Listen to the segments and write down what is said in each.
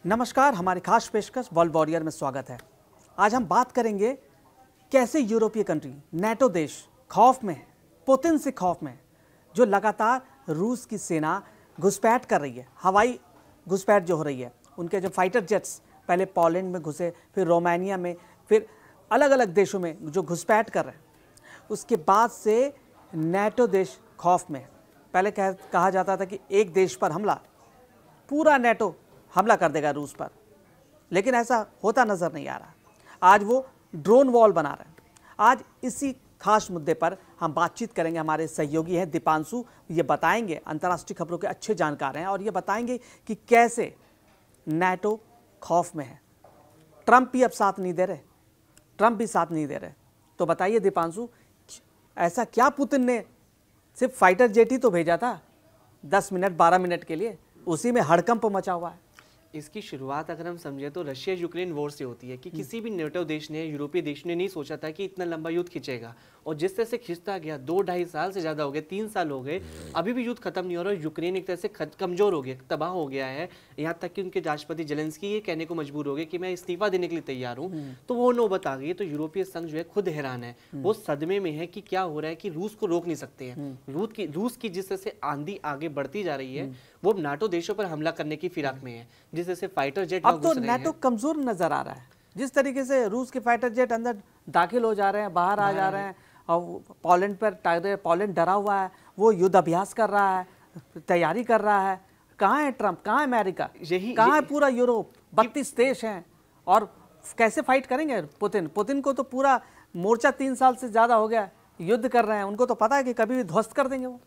नमस्कार, हमारी खास पेशकश वर्ल्ड वॉरियर में स्वागत है। आज हम बात करेंगे कैसे यूरोपीय कंट्री, नेटो देश खौफ में है, पुतिन से खौफ में है, जो लगातार रूस की सेना घुसपैठ कर रही है, हवाई घुसपैठ जो हो रही है। उनके जो फाइटर जेट्स पहले पोलैंड में घुसे, फिर रोमानिया में, फिर अलग अलग देशों में जो घुसपैठ कर रहे हैं, उसके बाद से नेटो देश खौफ में है। पहले कहा जाता था कि एक देश पर हमला, पूरा नेटो हमला कर देगा रूस पर, लेकिन ऐसा होता नजर नहीं आ रहा। आज वो ड्रोन वॉल बना रहे हैं। आज इसी खास मुद्दे पर हम बातचीत करेंगे। हमारे सहयोगी हैं दीपांशु, ये बताएंगे, अंतर्राष्ट्रीय खबरों के अच्छे जानकार हैं, और ये बताएंगे कि कैसे नेटो खौफ में है। ट्रंप भी अब साथ नहीं दे रहे, ट्रंप भी साथ नहीं दे रहे। तो बताइए दीपांशु, ऐसा क्या पुतिन ने सिर्फ फाइटर जेट ही तो भेजा था 10 मिनट 12 मिनट के लिए, उसी में हड़कंप मचा हुआ है। इसकी शुरुआत अगर हम समझे तो रशिया यूक्रेन वॉर से होती है कि किसी भी नेटो देश ने, यूरोपीय देश ने नहीं सोचा था कि इतना लंबा युद्ध खिंचेगा, और जिस तरह से खिंचता गया 2-2.5 साल से ज़्यादा हो गए, 3 साल हो गए, अभी भी युद्ध खत्म नहीं हो रहा। यूक्रेन एक तरह से कमज़ोर हो गया, तबाह हो गया है, यहाँ तक कि उनके राष्ट्रपति जेलेंस्की ये कहने को मजबूर हो गए कि मैं इस्तीफा देने के लिए तैयार हूँ। तो वो नौबत आ गई है। तो यूरोपीय संघ जो है खुद हैरान है, वो सदमे में है कि क्या हो रहा है कि रूस को रोक नहीं सकते हैं। रूस की जिस तरह से आंधी आगे बढ़ती जा रही है, वो नाटो देशों पर हमला करने की फिराक में है, जिस तरह से फाइटर जेट अब तो नेटो कमजोर नजर आ रहा है। जिस तरीके से रूस के फाइटर जेट अंदर दाखिल हो जा रहे हैं, बाहर आ जा रहे हैं, और पोलैंड पर पोलैंड डरा हुआ है, वो युद्ध अभ्यास कर रहा है, तैयारी कर रहा है। कहाँ है ट्रंप, कहाँ है अमेरिका, कहाँ है पूरा यूरोप? 32 देश हैं, और कैसे फाइट करेंगे पुतिन को तो पूरा मोर्चा 3 साल से ज्यादा हो गया, युद्ध कर रहे हैं। उनको तो पता है कि कभी भी ध्वस्त कर देंगे वो।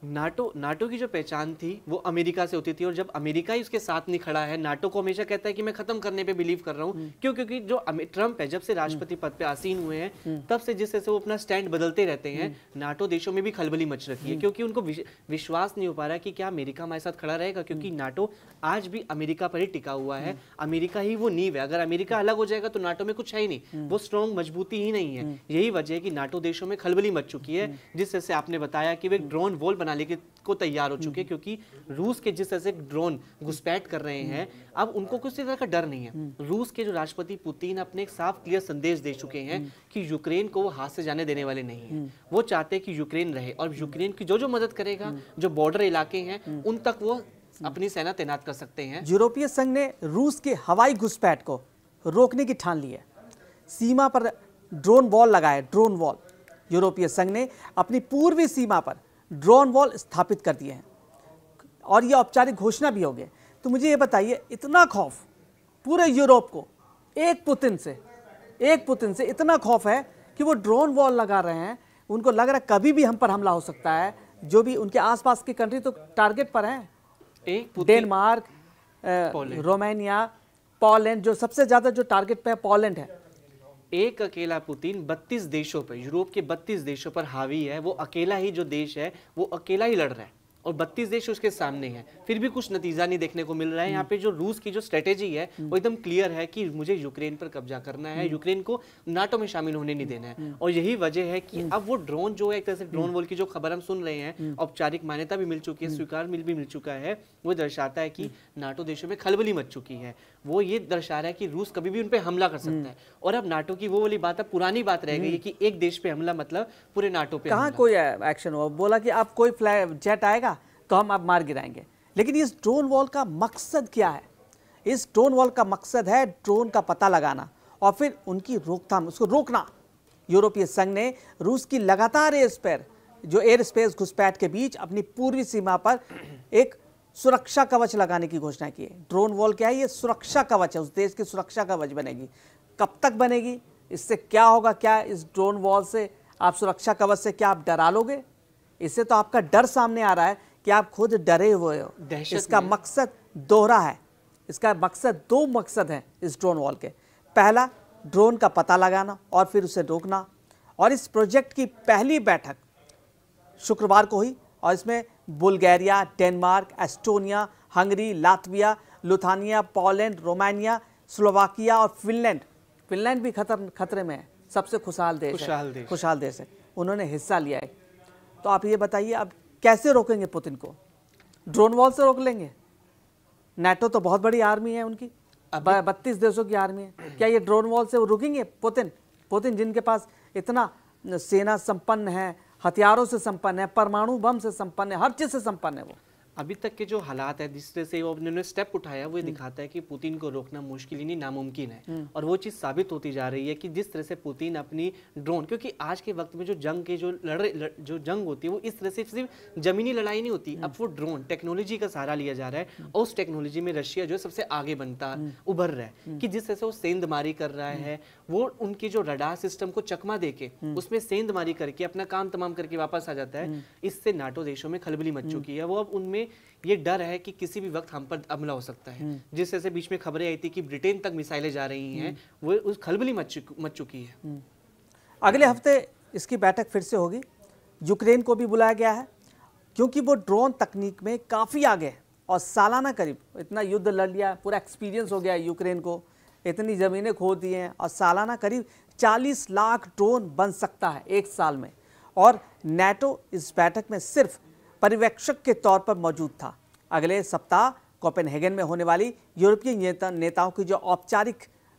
नाटो की जो पहचान थी वो अमेरिका से होती थी, और जब अमेरिका ही उसके साथ नहीं खड़ा है, नाटो को हमेशा कहता है कि मैं खत्म करने पे बिलीव कर रहा हूँ। क्यों? क्योंकि जो ट्रंप है, जब से राष्ट्रपति पद पे आसीन हुए हैं, तब से जिस तरह से वो अपना स्टैंड बदलते रहते हैं, नाटो देशों में भी खलबली मच रखी है, क्योंकि उनको विश्वास नहीं हो पा रहा है कि क्या अमेरिका हमारे साथ खड़ा रहेगा, क्योंकि नाटो आज भी अमेरिका पर ही टिका हुआ है। अमेरिका ही वो नींव है। अगर अमेरिका अलग हो जाएगा तो नाटो में कुछ है ही नहीं, वो स्ट्रॉन्ग मजबूती ही नहीं है। यही वजह है कि नाटो देशों में खलबली मच चुकी है, जिस तरह से आपने बताया कि वे ड्रोन वॉल बनाने को तैयार हो चुके हैं, क्योंकि रूस के जिस तरह से ड्रोन घुसपैठ कर रहे हैं, अब उनको किसी तरह का डर नहीं है। रूस के जो राष्ट्रपति पुतिन अपने एक साफ क्लियर संदेश दे चुके हैं कि यूक्रेन को वो हाथ से जाने देने वाले नहीं हैं। वो चाहते हैं कि यूक्रेन रहे, और यूक्रेन की जो मदद करेगा, जो बॉर्डर इलाके हैं, उन तक वो अपनी सेना तैनात कर सकते हैं। यूरोपीय संघ ने रूस के हवाई घुसपैठ को रोकने की ठान ली है। सीमा पर ड्रोन वॉल लगाए, ड्रोन वॉल। यूरोपीय संघ ने अपनी पूर्वी सीमा पर ड्रोन वॉल स्थापित कर दिए हैं, और यह औपचारिक घोषणा भी हो गई। तो मुझे ये बताइए, इतना खौफ पूरे यूरोप को एक पुतिन से इतना खौफ है कि वो ड्रोन वॉल लगा रहे हैं। उनको लग रहा है कभी भी हम पर हमला हो सकता है। जो भी उनके आसपास की कंट्री तो टारगेट पर हैं, डेनमार्क, रोमानिया, पोलैंड, जो सबसे ज्यादा जो टारगेट पे है पोलैंड है। एक अकेला पुतिन 32 देशों पर, यूरोप के 32 देशों पर हावी है। वो अकेला ही जो देश है, वो अकेला ही लड़ रहा है, और 32 देश उसके सामने हैं, फिर भी कुछ नतीजा नहीं देखने को मिल रहा है। यहाँ पे जो रूस की जो स्ट्रेटेजी है वो एकदम क्लियर है कि मुझे यूक्रेन पर कब्जा करना है, यूक्रेन को नाटो में शामिल होने नहीं देना है। और यही वजह है कि अब वो ड्रोन जो है, एक तरह से ड्रोन वॉल की जो खबर हम सुन रहे हैं, औपचारिक मान्यता भी मिल चुकी है, स्वीकार भी मिल चुका है, वो दर्शाता है कि नाटो देशों में खलबली मच चुकी है। वो ये दर्शा रहा है कि रूस कभी भी उन पर हमला कर सकता है। और अब नाटो की वो वाली बात, अब पुरानी बात रह गई है कि एक देश पे हमला मतलब पूरे नाटो पे। कहाँ कोई एक्शन हुआ? बोला कि अब कोई जेट आएगा तो हम अब मार गिराएंगे। लेकिन इस ड्रोन वॉल का मकसद क्या है? इस ड्रोन वॉल का मकसद है ड्रोन का पता लगाना और फिर उनकी रोकथाम, उसको रोकना। यूरोपीय संघ ने रूस की लगातार एयर स्पेस घुसपैठ के बीच अपनी पूर्वी सीमा पर एक सुरक्षा कवच लगाने की घोषणा की है। ड्रोन वॉल क्या है? ये सुरक्षा कवच है, उस देश की सुरक्षा कवच बनेगी। कब तक बनेगी? इससे क्या होगा? क्या इस ड्रोन वॉल से, आप सुरक्षा कवच से क्या आप डरा लोगे? इससे तो आपका डर सामने आ रहा है कि आप खुद डरे हुए हो। इसका मकसद दोहरा है। इसका मकसद, 2 मकसद हैं इस ड्रोन वॉल के। पहला, ड्रोन का पता लगाना और फिर उसे रोकना। और इस प्रोजेक्ट की पहली बैठक शुक्रवार को हुई, और इसमें Bulgaria, Denmark, Estonia, Hungary, Latvia, Lithuania, Poland, Romania, Slovakia और फिनलैंड भी खतरे में है। सबसे खुशहाल देश है। उन्होंने हिस्सा लिया है। तो आप ये बताइए, अब कैसे रोकेंगे पुतिन को? ड्रोन वॉल से रोक लेंगे? नाटो तो बहुत बड़ी आर्मी है उनकी, 32 देशों की आर्मी है, क्या ये ड्रोन वॉल से वो रुकेंगे? पुतिन जिनके पास इतना सेना संपन्न है, हथियारों से संपन्न है, परमाणु बम से संपन्न है, हर चीज से संपन्न है वो। अभी तक के जो हालात है जिस तरह से वो उन्होंने स्टेप उठाया वो ये दिखाता है कि पुतिन को रोकना मुश्किल ही नहीं नामुमकिन है। और वो चीज़ साबित होती जा रही है कि जिस तरह से पुतिन अपनी ड्रोन, क्योंकि आज के वक्त में जो जंग के जो जंग होती है वो इस तरह से सिर्फ जमीनी लड़ाई नहीं होती, अब वो ड्रोन टेक्नोलॉजी का सहारा लिया जा रहा है और उस टेक्नोलॉजी में रशिया जो है सबसे आगे बनता उभर रहा है कि जिस तरह से वो सेंधमारी कर रहा है, वो उनके जो रडार सिस्टम को चकमा देके उसमें सेंधमारी करके अपना काम तमाम करके वापस आ जाता है। इससे नाटो देशों में खलबली मच चुकी है। वो अब उनमें ये डर है कि किसी भी वक्त हम पर हमला हो सकता है। जिस तरह से बीच में खबरें आई थी कि ब्रिटेन तक मिसाइलें जा रही हैं, वो उस खलबली मच चुकी है। अगले हफ्ते इसकी बैठक फिर से होगी। यूक्रेन को भी बुलाया गया है क्योंकि वो ड्रोन तकनीक में काफ़ी आगे है और सालाना करीब इतना युद्ध लड़ लिया, पूरा एक्सपीरियंस हो गया है यूक्रेन को, इतनी ज़मीनें खो दी हैं और सालाना करीब 40 लाख ड्रोन बन सकता है एक साल में। और नाटो इस बैठक में सिर्फ पर्यवेक्षक के तौर पर मौजूद था। अगले सप्ताह कोपेनहेगन में होने वाली यूरोपीय नेताओं की जो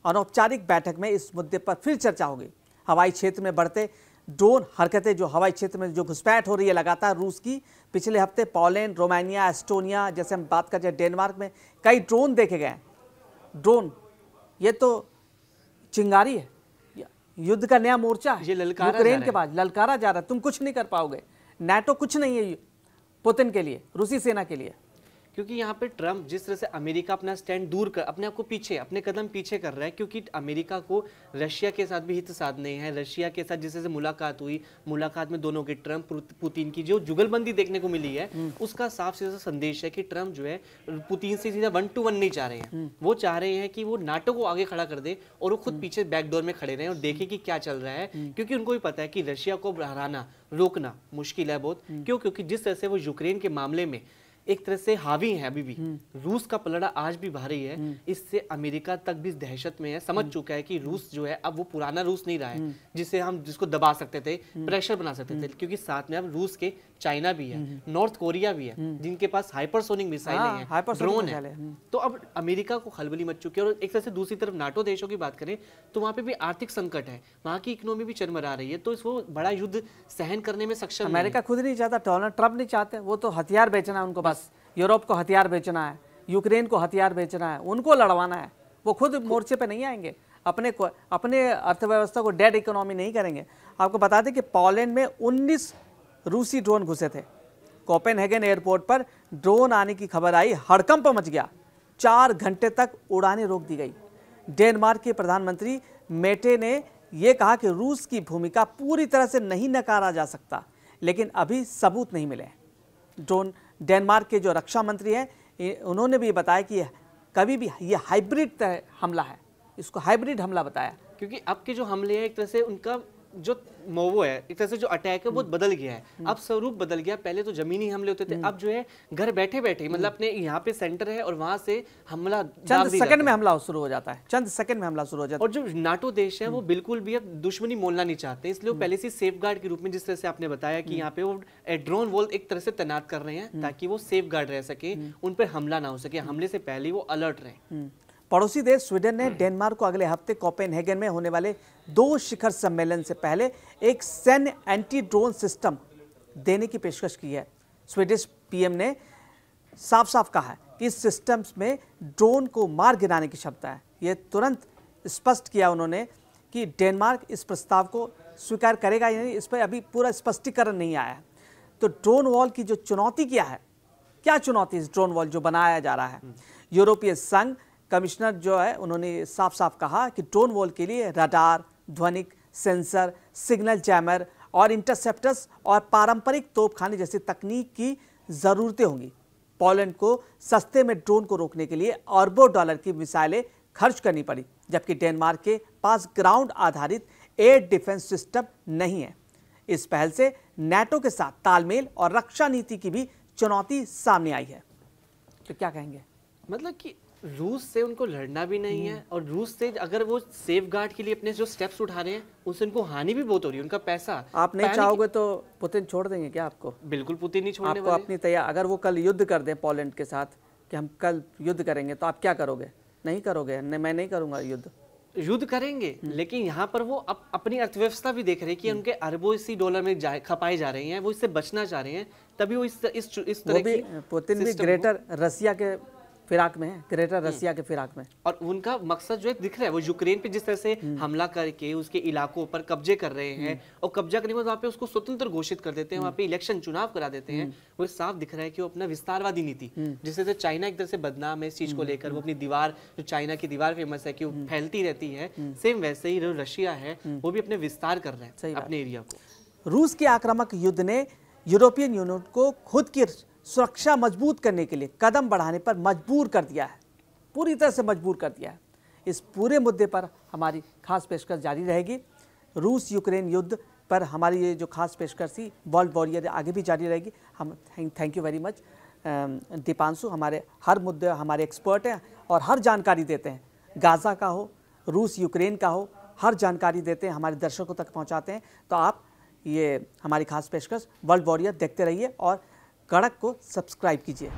अनौपचारिक बैठक में इस मुद्दे पर फिर चर्चा होगी। हवाई क्षेत्र में बढ़ते ड्रोन हरकतें, जो हवाई क्षेत्र में जो घुसपैठ हो रही है लगातार रूस की, पिछले हफ्ते पोलैंड, रोमानिया, एस्टोनिया, जैसे हम बात करते हैं डेनमार्क में कई ड्रोन देखे गए। ड्रोन ये तो चिंगारी है, युद्ध का नया मोर्चा है। यूक्रेन के बाद ललकारा जा रहा है, तुम कुछ नहीं कर पाओगे, नाटो कुछ नहीं है पुतिन के लिए, रूसी सेना के लिए। क्योंकि यहाँ पे ट्रम्प जिस तरह से अमेरिका अपना स्टैंड दूर कर अपने आप को पीछे, अपने कदम पीछे कर रहा है, क्योंकि अमेरिका को रशिया के साथ भी हित साधने हैं। रशिया के साथ जिस तरह से मुलाकात हुई, मुलाकात में दोनों के ट्रम्प पुतिन की जो जुगलबंदी देखने को मिली है, उसका साफ सीधा संदेश है कि ट्रम्प जो है पुतिन से सीधा 1 to 1 नहीं चाह रहे हैं। वो चाह रहे हैं कि वो नाटो को आगे खड़ा कर दे और वो खुद पीछे बैकडोर में खड़े रहे और देखें कि क्या चल रहा है। क्योंकि उनको भी पता है कि रशिया को हराना, रोकना मुश्किल है बहुत। क्यों? क्योंकि जिस तरह से वो यूक्रेन के मामले में एक तरह से हावी है, अभी भी रूस का पलड़ा आज भी भारी है। इससे अमेरिका तक भी दहशत में है, समझ चुका है कि रूस जो है अब वो पुराना रूस नहीं रहा है जिसको दबा सकते थे, प्रेशर बना सकते थे। क्योंकि साथ में अब रूस के चाइना भी है, नॉर्थ कोरिया भी है, जिनके पास हाइपरसोनिक मिसाइलें हैं, ड्रोन है। तो अब अमेरिका को खलबली मच चुकी है। और एक तरह से दूसरी तरफ नाटो देशों की बात करें तो वहां पे भी आर्थिक संकट है, वहां की इकोनॉमी भी चरमरा रही है। तो इसको बड़ा युद्ध सहन करने में सक्षम अमेरिका खुद नहीं चाहता, डोनाल्ड ट्रम्प नहीं चाहते, वो तो हथियार बेचना है उनको, बस यूरोप को हथियार बेचना है, यूक्रेन को हथियार बेचना है, उनको लड़वाना है। वो खुद मोर्चे पे नहीं आएंगे, अपने अर्थव्यवस्था को डेड इकोनॉमी नहीं करेंगे। आपको बता दें कि पोलैंड में 19 रूसी ड्रोन घुसे थे। कोपेनहेगन एयरपोर्ट पर ड्रोन आने की खबर आई, हड़कंप मच गया, 4 घंटे तक उड़ानें रोक दी गई। डेनमार्क के प्रधानमंत्री मेटे ने यह कहा कि रूस की भूमिका पूरी तरह से नहीं नकारा जा सकता, लेकिन अभी सबूत नहीं मिले। डेनमार्क के जो रक्षा मंत्री हैं उन्होंने भी बताया कि कभी भी ये हाइब्रिड हमला है, इसको हाइब्रिड हमला बताया। क्योंकि अब के जो हमले हैं एक तरह से उनका जो वो है, एक तरह से जो अटैक है वो बदल गया है, अब स्वरूप बदल गया। पहले तो जमीनी हमले होते थे, अब जो है घर बैठे बैठे, मतलब अपने यहाँ पे सेंटर है और वहां से हमला चंद सेकंड में हमला शुरू हो जाता है, चंद सेकंड में हमला शुरू हो जाता है। और जो नाटो देश है वो बिल्कुल भी अब दुश्मनी मोलना नहीं चाहते, इसलिए वो पहले से सेफ गार्ड के रूप में, जिस तरह से आपने बताया कि यहाँ पे वो ड्रोन वॉल एक तरह से तैनात कर रहे हैं ताकि वो सेफ गार्ड रह सके, उन पर हमला ना हो सके, हमले से पहले वो अलर्ट रहे। पड़ोसी देश स्वीडन ने डेनमार्क को अगले हफ्ते कोपेनहेगन में होने वाले 2 शिखर सम्मेलन से पहले एक सैन्य एंटी ड्रोन सिस्टम देने की पेशकश की है। स्वीडिश पीएम ने साफ साफ कहा है कि इस सिस्टम में ड्रोन को मार गिराने की क्षमता है। ये तुरंत स्पष्ट किया उन्होंने कि डेनमार्क इस प्रस्ताव को स्वीकार करेगा या नहीं, इस पर अभी पूरा स्पष्टीकरण नहीं आया है। तो ड्रोन वॉल की जो चुनौती क्या चुनौती इस ड्रोन वॉल जो बनाया जा रहा है, यूरोपीय संघ कमिश्नर जो है उन्होंने साफ साफ कहा कि ड्रोन वॉल के लिए रडार, ध्वनिक सेंसर, सिग्नल जैमर और इंटरसेप्टर्स और पारंपरिक तोपखाने जैसी तकनीक की ज़रूरतें होंगी। पोलैंड को सस्ते में ड्रोन को रोकने के लिए अरबों डॉलर की मिसाइलें खर्च करनी पड़ी, जबकि डेनमार्क के पास ग्राउंड आधारित एयर डिफेंस सिस्टम नहीं है। इस पहल से नाटो के साथ तालमेल और रक्षा नीति की भी चुनौती सामने आई है। तो क्या कहेंगे? मतलब कि रूस से उनको लड़ना भी नहीं है और रूस से अगर वो सेफ गार्ड के लिए अपने जो स्टेप्स उठा रहे हैं उससे उनको हानि भी बहुत हो रही है, उनका पैसा। आप नहीं चाहोगे तो पुतिन छोड़ देंगे क्या आपको? बिल्कुल पुतिन नहीं छोड़ने वाले। आपको अपनी तैयार, अगर वो कल युद्ध कर दें पोलैंड के साथ कि हम कल युद्ध करेंगे, तो आप क्या करोगे? नहीं करोगे? नहीं, मैं नहीं करूंगा युद्ध। युद्ध करेंगे, लेकिन यहाँ पर वो अपनी अर्थव्यवस्था भी देख रहे हैं कि उनके अरबों इसी डॉलर में खपाए जा रहे हैं, वो इससे बचना चाह रहे हैं, तभी वो इस तरह की पुतिन भी ग्रेटर रसिया के फिराक में है, ग्रेटर रसिया के फिराक में। और उनका मकसद जो है दिख रहा है, वो यूक्रेन पे जिस तरह से हमला करके उसके इलाकों पर कब्जे कर रहे हैं और कब्जा करने के बाद वहाँ पे उसको स्वतंत्र घोषित कर देते हैं, वहाँ पे इलेक्शन चुनाव करा देते हैं। वो साफ दिख रहा है कि वो अपना विस्तारवादी नीति, जिससे चाइना एक तरह से बदनाम है इस चीज को लेकर, वो अपनी दीवार, जो चाइना की दीवार फेमस है कि वो फैलती रहती है, सेम वैसे ही जो रशिया है वो भी अपने विस्तार कर रहे हैं अपने एरिया को। रूस के आक्रामक युद्ध ने यूरोपियन यूनियन को खुद की सुरक्षा मजबूत करने के लिए कदम बढ़ाने पर मजबूर कर दिया है, पूरी तरह से मजबूर कर दिया है। इस पूरे मुद्दे पर हमारी खास पेशकश जारी रहेगी। रूस यूक्रेन युद्ध पर हमारी ये जो खास पेशकश थी वर्ल्ड वॉरियर आगे भी जारी रहेगी। हम thank you very much Deepanshu, हमारे हर मुद्दे हमारे एक्सपर्ट हैं और हर जानकारी देते हैं, गाज़ा का हो, रूस यूक्रेन का हो, हर जानकारी देते हैं, हमारे दर्शकों तक पहुंचाते हैं। तो आप ये हमारी खास पेशकश वर्ल्ड वॉरियर देखते रहिए और कड़क को सब्सक्राइब कीजिए।